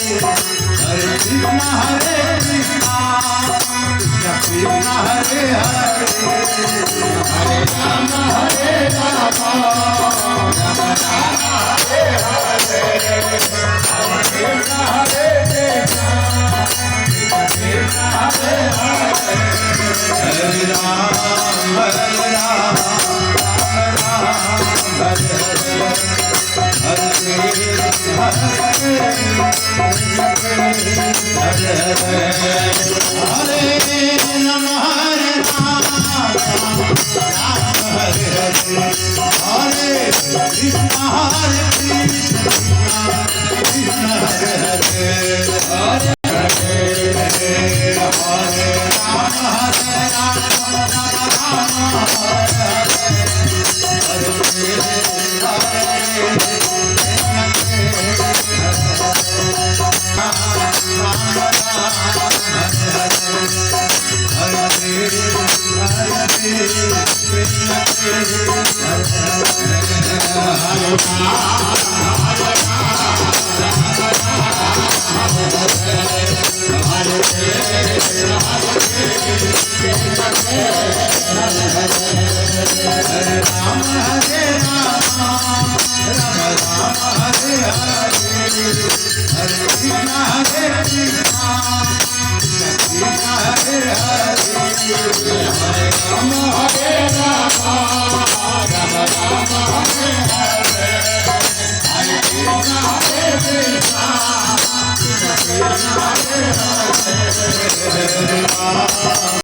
Hare Krishna Krishna Hare Hare Hare Rama Rama Rama Hare Hare Hare Krishna Krishna Hare Hare Hare Rama Hare